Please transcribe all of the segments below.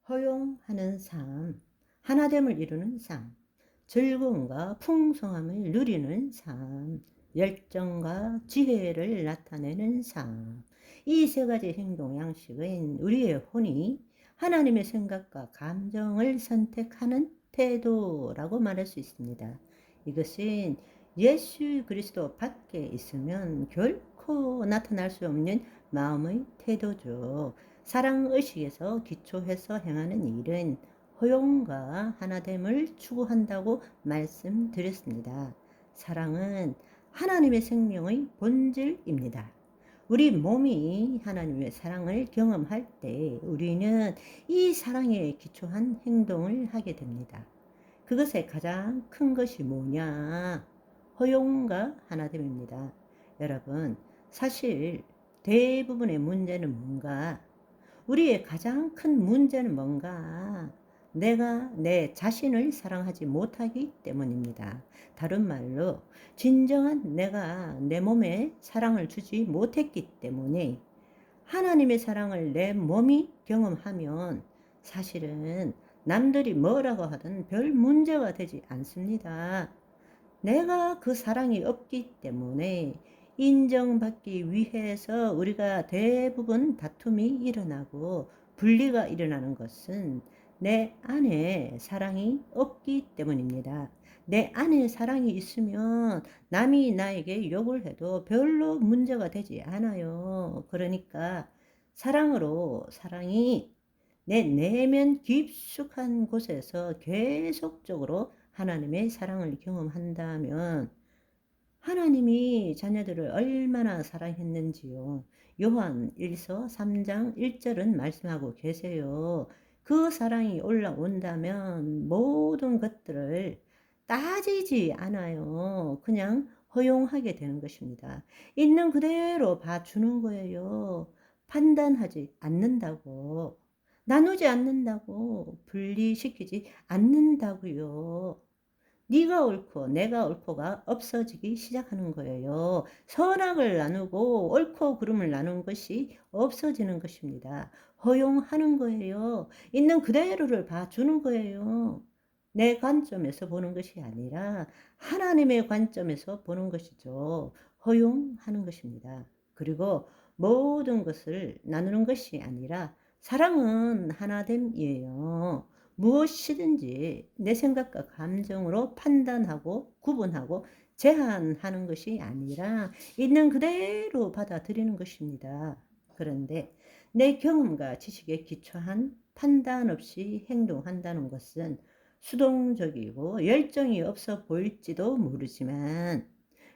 허용하는 삶, 하나됨을 이루는 삶, 즐거움과 풍성함을 누리는 삶, 열정과 지혜를 나타내는 삶. 이 세 가지 행동 양식은 우리의 혼이 하나님의 생각과 감정을 선택하는 태도라고 말할 수 있습니다. 이것은 예수 그리스도 밖에 있으면 결코 나타날 수 없는 마음의 태도죠. 사랑의식에서 기초해서 행하는 일은 허용과 하나됨을 추구한다고 말씀드렸습니다. 사랑은 하나님의 생명의 본질입니다. 우리 몸이 하나님의 사랑을 경험할 때 우리는 이 사랑에 기초한 행동을 하게 됩니다. 그것의 가장 큰 것이 뭐냐? 허용과 하나됨입니다. 여러분, 사실 대부분의 문제는 뭔가? 우리의 가장 큰 문제는 뭔가? 내가 내 자신을 사랑하지 못하기 때문입니다. 다른 말로 진정한 내가 내 몸에 사랑을 주지 못했기 때문에 하나님의 사랑을 내 몸이 경험하면 사실은 남들이 뭐라고 하든 별 문제가 되지 않습니다. 내가 그 사랑이 없기 때문에 인정받기 위해서 우리가 대부분 다툼이 일어나고 분리가 일어나는 것은 내 안에 사랑이 없기 때문입니다. 내 안에 사랑이 있으면 남이 나에게 욕을 해도 별로 문제가 되지 않아요. 그러니까 사랑이 내 내면 깊숙한 곳에서 계속적으로 하나님의 사랑을 경험한다면 하나님이 자녀들을 얼마나 사랑했는지요. 요한 1서 3장 1절은 말씀하고 계세요. 그 사랑이 올라온다면 모든 것들을 따지지 않아요. 그냥 허용하게 되는 것입니다. 있는 그대로 봐주는 거예요. 판단하지 않는다고. 나누지 않는다고. 분리시키지 않는다고요. 네가 옳고 내가 옳고가 없어지기 시작하는 거예요. 선악을 나누고 옳고 그름을 나눈 것이 없어지는 것입니다. 허용하는 거예요. 있는 그대로를 봐주는 거예요. 내 관점에서 보는 것이 아니라 하나님의 관점에서 보는 것이죠. 허용하는 것입니다. 그리고 모든 것을 나누는 것이 아니라 사랑은 하나됨이에요. 무엇이든지 내 생각과 감정으로 판단하고 구분하고 제한하는 것이 아니라 있는 그대로 받아들이는 것입니다. 그런데 내 경험과 지식에 기초한 판단 없이 행동한다는 것은 수동적이고 열정이 없어 보일지도 모르지만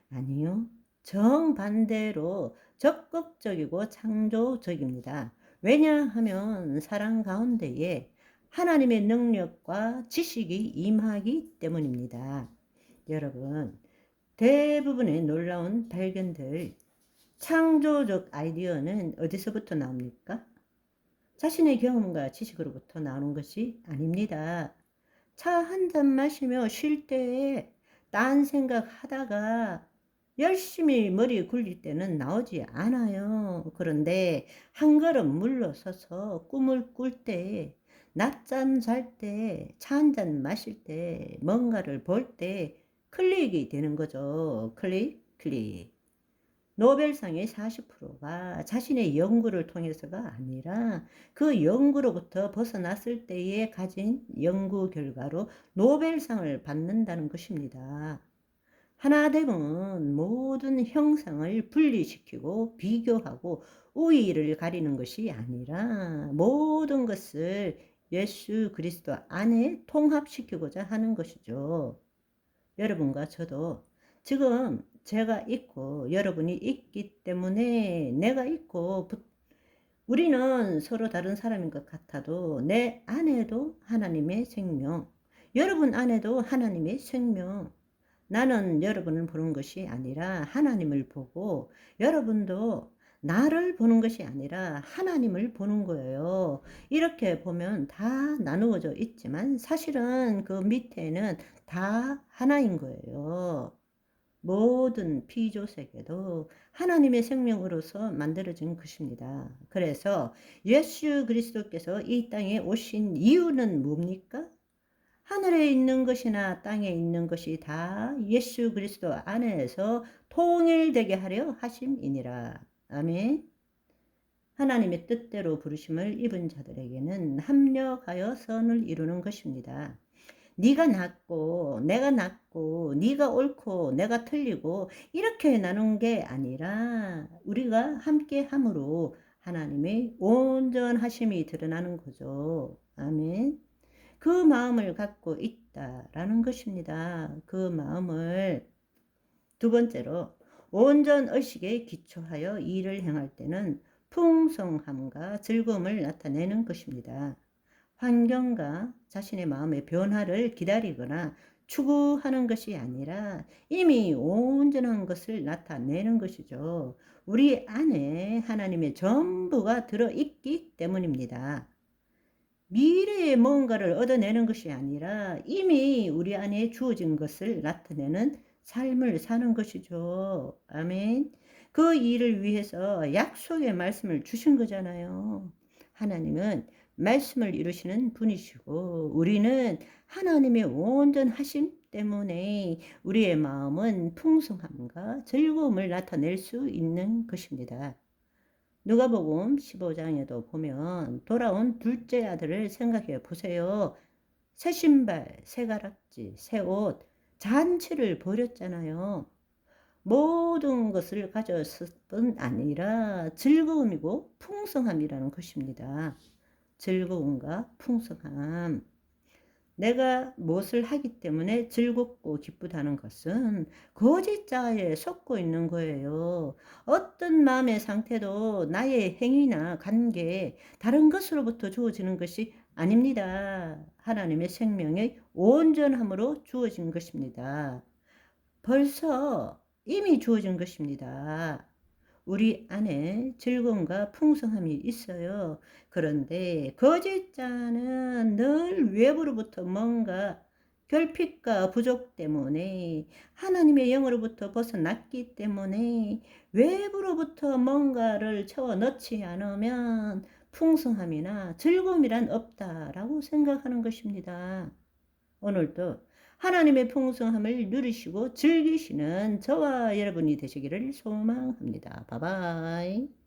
아니요. 정반대로 적극적이고 창조적입니다. 왜냐하면 사랑 가운데에 하나님의 능력과 지식이 임하기 때문입니다. 여러분, 대부분의 놀라운 발견들, 창조적 아이디어는 어디서부터 나옵니까? 자신의 경험과 지식으로부터 나오는 것이 아닙니다. 차 한 잔 마시며 쉴 때에 딴 생각하다가 열심히 머리 굴릴 때는 나오지 않아요. 그런데 한 걸음 물러서서 꿈을 꿀 때, 낮잠 잘 때, 차 한 잔 마실 때, 뭔가를 볼 때 클릭이 되는 거죠. 클릭. 노벨상의 40%가 자신의 연구를 통해서가 아니라 그 연구로부터 벗어났을 때에 가진 연구 결과로 노벨상을 받는다는 것입니다. 하나됨은 모든 형상을 분리시키고 비교하고 우위를 가리는 것이 아니라 모든 것을 예수 그리스도 안에 통합시키고자 하는 것이죠. 여러분과 저도 지금 제가 있고 여러분이 있기 때문에 내가 있고 우리는 서로 다른 사람인 것 같아도 내 안에도 하나님의 생명, 여러분 안에도 하나님의 생명, 나는 여러분을 보는 것이 아니라 하나님을 보고 여러분도 나를 보는 것이 아니라 하나님을 보는 거예요. 이렇게 보면 다 나누어져 있지만 사실은 그 밑에는 다 하나인 거예요. 모든 피조세계도 하나님의 생명으로서 만들어진 것입니다. 그래서 예수 그리스도께서 이 땅에 오신 이유는 뭡니까? 하늘에 있는 것이나 땅에 있는 것이 다 예수 그리스도 안에서 통일되게 하려 하심이니라. 아멘. 하나님의 뜻대로 부르심을 입은 자들에게는 합력하여 선을 이루는 것입니다. 네가 낫고 내가 낫고 네가 옳고 내가 틀리고 이렇게 나눈 게 아니라 우리가 함께 함으로 하나님의 온전하심이 드러나는 거죠. 아멘. 그 마음을 갖고 있다라는 것입니다. 그 마음을 두 번째로 온전 의식에 기초하여 일을 행할 때는 풍성함과 즐거움을 나타내는 것입니다. 환경과 자신의 마음의 변화를 기다리거나 추구하는 것이 아니라 이미 온전한 것을 나타내는 것이죠. 우리 안에 하나님의 전부가 들어있기 때문입니다. 미래의 뭔가를 얻어내는 것이 아니라 이미 우리 안에 주어진 것을 나타내는 삶을 사는 것이죠. 아멘. 그 일을 위해서 약속의 말씀을 주신 거잖아요. 하나님은 말씀을 이루시는 분이시고 우리는 하나님의 온전하심 때문에 우리의 마음은 풍성함과 즐거움을 나타낼 수 있는 것입니다. 누가복음 15장에도 보면 돌아온 둘째 아들을 생각해 보세요. 새 신발, 새 가락지, 새 옷, 잔치를 벌였잖아요. 모든 것을 가졌을 뿐 아니라 즐거움이고 풍성함이라는 것입니다. 즐거움과 풍성함. 내가 무엇을 하기 때문에 즐겁고 기쁘다는 것은 거짓자에 속고 있는 거예요. 어떤 마음의 상태도 나의 행위나 관계, 다른 것으로부터 주어지는 것이 아닙니다. 하나님의 생명의 온전함으로 주어진 것입니다. 벌써 이미 주어진 것입니다. 우리 안에 즐거움과 풍성함이 있어요. 그런데 거짓자는 늘 외부로부터 뭔가 결핍과 부족 때문에 하나님의 영으로부터 벗어났기 때문에 외부로부터 뭔가를 채워 넣지 않으면 풍성함이나 즐거움이란 없다라고 생각하는 것입니다. 오늘도 하나님의 풍성함을 누리시고 즐기시는 저와 여러분이 되시기를 소망합니다. 바이바이.